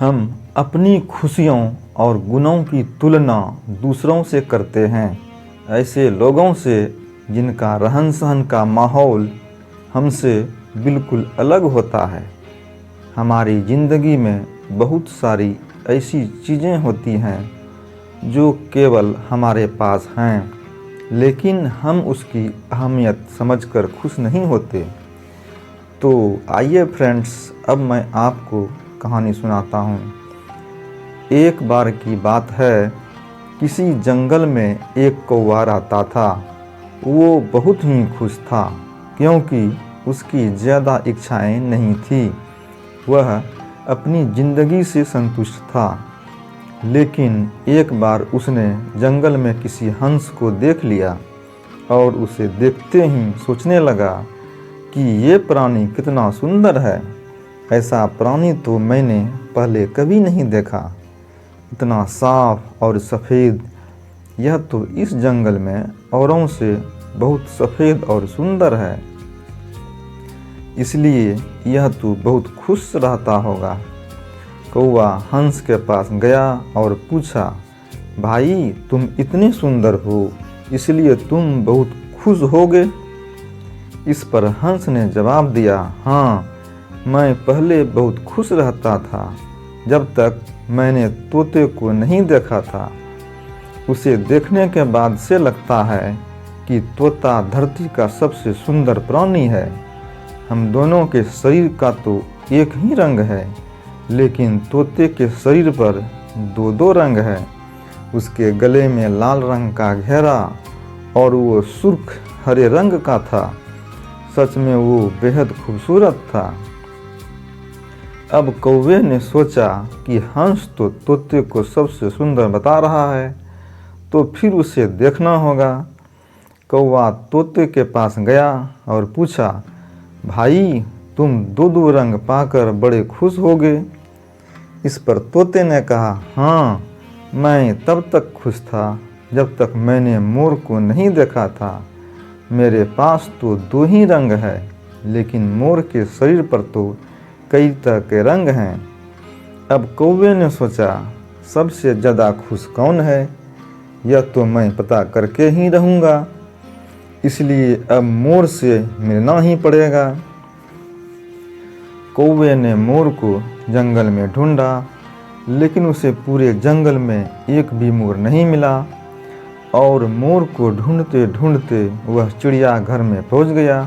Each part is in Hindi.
हम अपनी खुशियों और गुणों की तुलना दूसरों से करते हैं, ऐसे लोगों से जिनका रहन सहन का माहौल हमसे बिल्कुल अलग होता है। हमारी ज़िंदगी में बहुत सारी ऐसी चीज़ें होती हैं जो केवल हमारे पास हैं, लेकिन हम उसकी अहमियत समझकर खुश नहीं होते। तो आइए फ्रेंड्स, अब मैं आपको कहानी सुनाता हूँ। एक बार की बात है, किसी जंगल में एक कौवा रहता था। वो बहुत ही खुश था क्योंकि उसकी ज़्यादा इच्छाएं नहीं थी। वह अपनी ज़िंदगी से संतुष्ट था। लेकिन एक बार उसने जंगल में किसी हंस को देख लिया और उसे देखते ही सोचने लगा कि ये प्राणी कितना सुंदर है। ऐसा प्राणी तो मैंने पहले कभी नहीं देखा। इतना साफ और सफ़ेद, यह तो इस जंगल में औरों से बहुत सफ़ेद और सुंदर है, इसलिए यह तो बहुत खुश रहता होगा। कौवा हंस के पास गया और पूछा, भाई तुम इतने सुंदर हो, इसलिए तुम बहुत खुश होगे? इस पर हंस ने जवाब दिया, हाँ, मैं पहले बहुत खुश रहता था जब तक मैंने तोते को नहीं देखा था। उसे देखने के बाद से लगता है कि तोता धरती का सबसे सुंदर प्राणी है। हम दोनों के शरीर का तो एक ही रंग है, लेकिन तोते के शरीर पर दो दो रंग है। उसके गले में लाल रंग का घेरा और वो सुर्ख हरे रंग का था। सच में वो बेहद खूबसूरत था। अब कौवे ने सोचा कि हंस तो तोते को सबसे सुंदर बता रहा है, तो फिर उसे देखना होगा। कौवा तोते के पास गया और पूछा, भाई तुम दो दो रंग पाकर बड़े खुश होगे? इस पर तोते ने कहा, हाँ, मैं तब तक खुश था जब तक मैंने मोर को नहीं देखा था। मेरे पास तो दो ही रंग है, लेकिन मोर के शरीर पर तो कई तरह के रंग हैं। अब कौवे ने सोचा, सबसे ज़्यादा खुश कौन है, यह तो मैं पता करके ही रहूँगा। इसलिए अब मोर से मिलना ही पड़ेगा। कौवे ने मोर को जंगल में ढूंढा, लेकिन उसे पूरे जंगल में एक भी मोर नहीं मिला। और मोर को ढूंढते ढूंढते वह चिड़ियाघर में पहुंच गया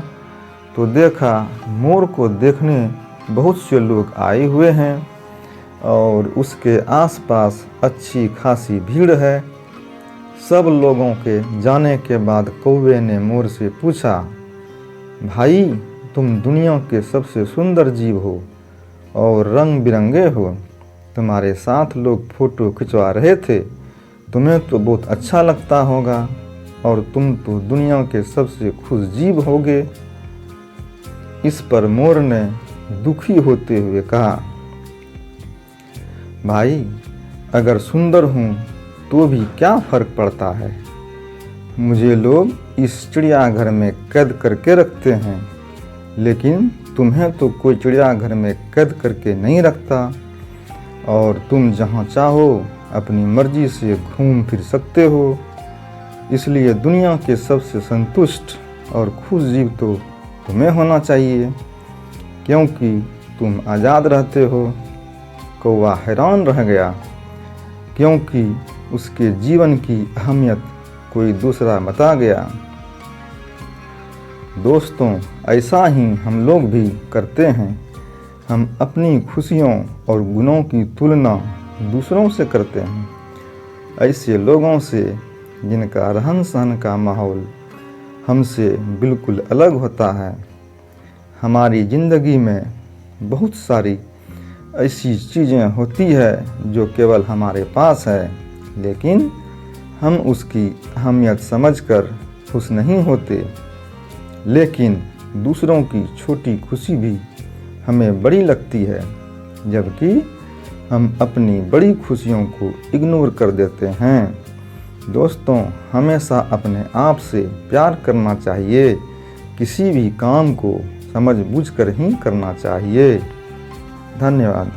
तो देखा मोर को देखने बहुत से लोग आए हुए हैं और उसके आसपास अच्छी खासी भीड़ है। सब लोगों के जाने के बाद कौवे ने मोर से पूछा, भाई तुम दुनिया के सबसे सुंदर जीव हो और रंग बिरंगे हो। तुम्हारे साथ लोग फोटो खिंचवा रहे थे, तुम्हें तो बहुत अच्छा लगता होगा और तुम तो दुनिया के सबसे खुश जीव होगे। इस पर मोर ने दुखी होते हुए कहा, भाई अगर सुंदर हूँ तो भी क्या फर्क पड़ता है। मुझे लोग इस चिड़ियाघर में कैद करके रखते हैं, लेकिन तुम्हें तो कोई चिड़ियाघर में कैद करके नहीं रखता और तुम जहाँ चाहो अपनी मर्जी से घूम फिर सकते हो। इसलिए दुनिया के सबसे संतुष्ट और खुश जीव तो तुम्हें होना चाहिए, क्योंकि तुम आज़ाद रहते हो। कौवा हैरान रह गया, क्योंकि उसके जीवन की अहमियत कोई दूसरा बता गया। दोस्तों, ऐसा ही हम लोग भी करते हैं। हम अपनी खुशियों और गुणों की तुलना दूसरों से करते हैं, ऐसे लोगों से जिनका रहन सहन का माहौल हमसे बिल्कुल अलग होता है। हमारी ज़िंदगी में बहुत सारी ऐसी चीज़ें होती है जो केवल हमारे पास है, लेकिन हम उसकी अहमियत समझकर खुश नहीं होते। लेकिन दूसरों की छोटी खुशी भी हमें बड़ी लगती है, जबकि हम अपनी बड़ी खुशियों को इग्नोर कर देते हैं। दोस्तों, हमेशा अपने आप से प्यार करना चाहिए। किसी भी काम को समझ बूझ कर ही करना चाहिए। धन्यवाद।